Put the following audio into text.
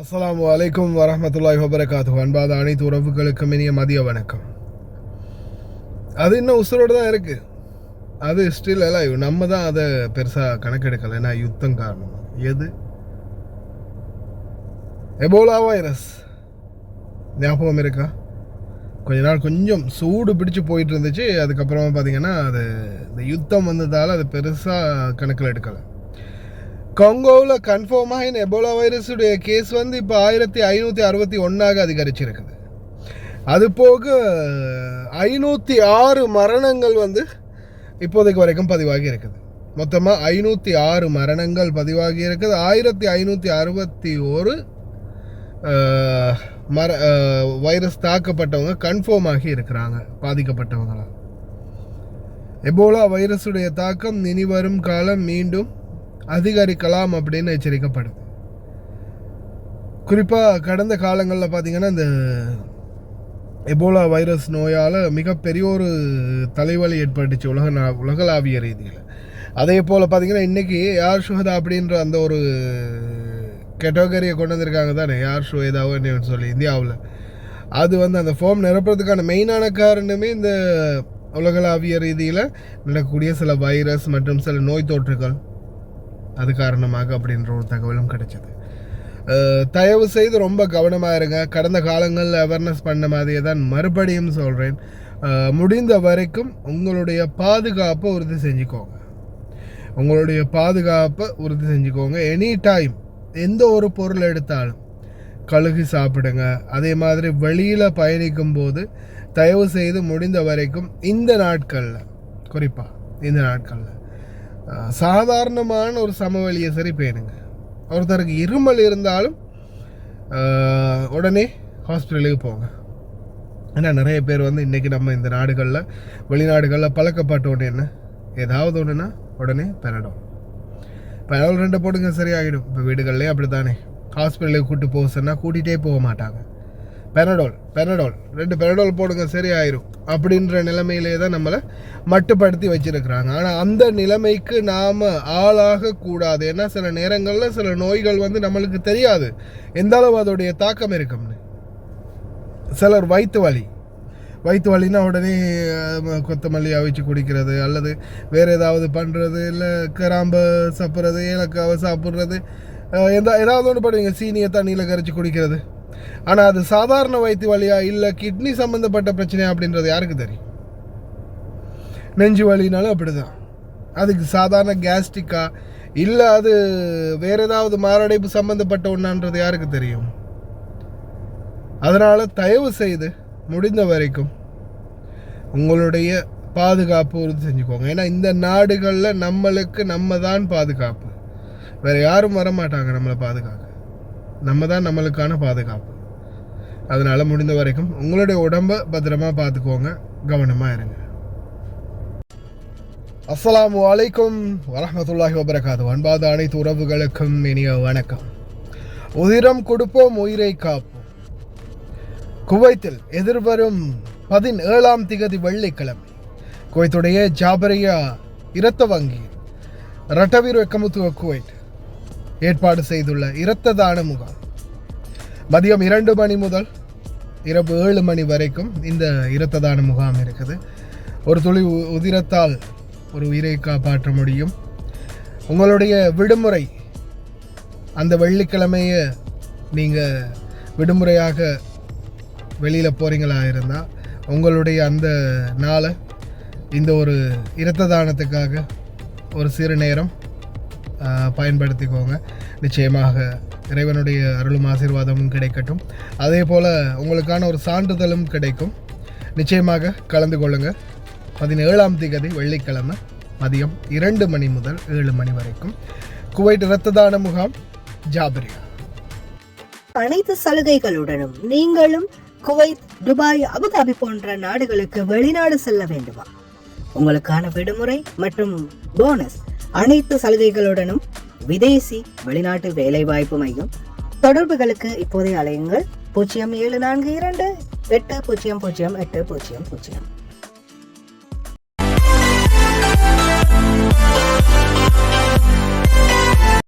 அஸ்ஸலாமு அலைக்கும் வரஹ்மத்துல்லாஹி வபரகாத்துஹு. அன்பாத அனைத்து உறவுகளுக்கும் இனிய மதிய வணக்கம். அது இன்னும் உசுரோடு தான் இருக்குது. அது ஸ்டில் அலைவ். நம்ம தான் அதை பெருசாக கணக்கெடுக்கலை. ஏன்னா யுத்தம் காரணமாக. எது? எபோலா வைரஸ் ஞாபகம் இருக்கா? கொஞ்ச நாள் கொஞ்சம் சூடு பிடிச்சி போயிட்டு இருந்துச்சு. அதுக்கப்புறமா பார்த்தீங்கன்னா அது இந்த யுத்தம் வந்ததால் அது பெருசாக கணக்கில் எடுக்கலை. காங்கோவில் கன்ஃபார்மாக இந்த எபோலா வைரஸுடைய கேஸ் வந்து இப்போ 1561 அதிகரிச்சிருக்குது. அது போக 506 மரணங்கள் வந்து இப்போதைக்கு வரைக்கும் பதிவாகி இருக்குது. மொத்தமாக 506 மரணங்கள் பதிவாகி இருக்குது. 1561 வைரஸ் தாக்கப்பட்டவங்க கன்ஃபார்ம் ஆகி இருக்கிறாங்க, பாதிக்கப்பட்டவங்களாம். எபோலா வைரஸுடைய தாக்கம் இனி வரும் காலம் மீண்டும் அதிகரிக்கலாம் அப்படின்னு எச்சரிக்கப்படுது. குறிப்பாக கடந்த காலங்களில் பார்த்திங்கன்னா இந்த எபோலா வைரஸ் நோயால் மிகப்பெரிய ஒரு தலைவலி ஏற்பட்டுச்சு உலகளாவிய ரீதியில். அதே போல் பார்த்திங்கன்னா இன்றைக்கி யார் ஷுஹதா அப்படின்ற அந்த ஒரு கேட்டகரியை கொண்டு வந்திருக்காங்க தானே, யார் ஷுஹதான்னு சொல்லி இந்தியாவில். அது வந்து அந்த ஃபார்ம் நிரப்புறதுக்கான மெயினான காரணமே இந்த உலகளாவிய ரீதியில் நடக்கக்கூடிய சில வைரஸ் மற்றும் சில நோய் தொற்றுகள் அது காரணமாக அப்படின்ற ஒரு தகவலும் கிடைச்சது. தயவு செய்து ரொம்ப கவனமாக இருங்க. கடந்த காலங்களில் அவேர்னஸ் பண்ண மாதிரியே தான் மறுபடியும் சொல்கிறேன். முடிந்த வரைக்கும் உங்களுடைய பாதுகாப்பை உறுதி செஞ்சுக்கோங்க. எனி டைம் எந்த ஒரு பொருள் எடுத்தாலும் கழுகி சாப்பிடுங்க. அதே மாதிரி வெளியில் பயணிக்கும் போது தயவு செய்து முடிந்த வரைக்கும் இந்த நாட்களில், குறிப்பாக இந்த நாட்களில் சாதாரணமான ஒரு சமவெளியை சரி பேணுங்க. ஒருத்தருக்கு இருமல் இருந்தாலும் உடனே ஹாஸ்பிட்டலுக்கு போங்க. ஏன்னா நிறைய பேர் வந்து இன்றைக்கி நம்ம இந்த நாடுகளில் வெளிநாடுகளில் பழக்கப்பட்டோன்னு என்ன ஏதாவது ஒன்றுனா உடனே பெனடால் 2 போடுங்க சரியாகிடும். இப்போ வீடுகள்லேயே அப்படி தானே. ஹாஸ்பிட்டலுக்கு கூப்பிட்டு போக சொன்னால் கூட்டிகிட்டே போக மாட்டாங்க. பெனடால் 2 பெனடால் போடுங்க சரியாயிரும் அப்படின்ற நிலைமையிலே தான் நம்மளை மட்டுப்படுத்தி வச்சிருக்கிறாங்க. ஆனால் அந்த நிலைமைக்கு நாம் ஆளாகக்கூடாது. ஏன்னா சில நேரங்களில் சில நோய்கள் வந்து நம்மளுக்கு தெரியாது எந்த அளவு அதோடைய தாக்கம் இருக்கும்னு. சிலர் வயிற்று வலினா உடனே கொத்தமல்லி அவிச்சு குடிக்கிறது, அல்லது வேறு ஏதாவது பண்ணுறது, இல்லை கிராம்பு சாப்பிட்றது, ஏலக்காவை சாப்பிட்றது, ஏதாவது ஒன்று பண்ணுவீங்க, சீனியை தண்ணியில் கரைச்சி குடிக்கிறது. ஆனால் அது சாதாரண வயிற்று வலியா இல்லை கிட்னி சம்மந்தப்பட்ட பிரச்சனையா அப்படின்றது யாருக்கு தெரியும்? நெஞ்சு வலினாலும் அப்படி தான். அதுக்கு சாதாரண கேஸ்ட்ரிக்கா இல்லை அது வேறு ஏதாவது மாரடைப்பு சம்மந்தப்பட்ட ஒன்றான்றது யாருக்கு தெரியும்? அதனால் தயவு செய்து முடிந்த வரைக்கும் உங்களுடைய பாதுகாப்பு உறுதி செஞ்சுக்கோங்க. ஏன்னா இந்த நாடுகளில் நம்மளுக்கு நம்ம தான் பாதுகாப்பு, வேறு யாரும் வரமாட்டாங்க நம்மளை பாதுகாக்க. நம்ம தான் நம்மளுக்கான பாதுகாப்பு. அதனால் முடிந்த வரைக்கும் உங்களுடைய உடம்பை பத்திரமாக பார்த்துக்கோங்க, கவனமாக இருங்க. அஸ்ஸலாமு அலைக்கும் வரஹ்மத்துல்லாஹி வபரகாத்துஹு. அன்பாத அனைத்து உறவுகளுக்கும் இனிய வணக்கம். உதிரம் கொடுப்போம், உயிரை காப்போம். குவைத்தில் எதிர்வரும் 17ஆம் திகதி வெள்ளிக்கிழமை குவைத்துடைய ஜாபரியா இரத்த வங்கி ரட்டவீர் வெக்கமுத்துவ குவைட் ஏற்பாடு செய்துள்ள இரத்த தான முகாம் மதியம் 2 மணி முதல் இரவு 7 மணி வரைக்கும் இந்த இரத்த தான முகாம் இருக்குது. ஒரு துளி உதிரத்தால் ஒரு உயிரை காப்பாற்ற முடியும். உங்களுடைய விடுமுறை அந்த வெள்ளிக்கிழமையை நீங்கள் விடுமுறையாக வெளியில் போகிறீங்களா இருந்தால் உங்களுடைய அந்த நாளை இந்த ஒரு இரத்த தானத்துக்காக ஒரு சிறு நேரம் பயன்படுத்திக்கோங்க. நிச்சயமாக இறைவனுடைய அருளும் ஆசீர்வாதமும் கிடைக்கட்டும். அதே போல் உங்களுக்கான ஒரு சான்றிதழும் கிடைக்கும். நிச்சயமாக கலந்து கொள்ளுங்கள். 17ஆம் திகதி வெள்ளிக்கிழமை மதியம் 2 மணி முதல் 7 மணி வரைக்கும் குவைட் இரத்த தான முகாம் ஜாபரியா. அனைத்து சலுகைகளுடனும் நீங்களும் குவைத், துபாய், அபுதாபி போன்ற நாடுகளுக்கு வெளிநாடு செல்ல வேண்டுமா? உங்களுக்கான விடுமுறை மற்றும் போனஸ் அனைத்து சலுகைகளுடனும் விதேசி வெளிநாட்டு வேலை வாய்ப்பு மையம். தொடர்புகளுக்கு இப்போதே அலையுங்கள் 0742 800800.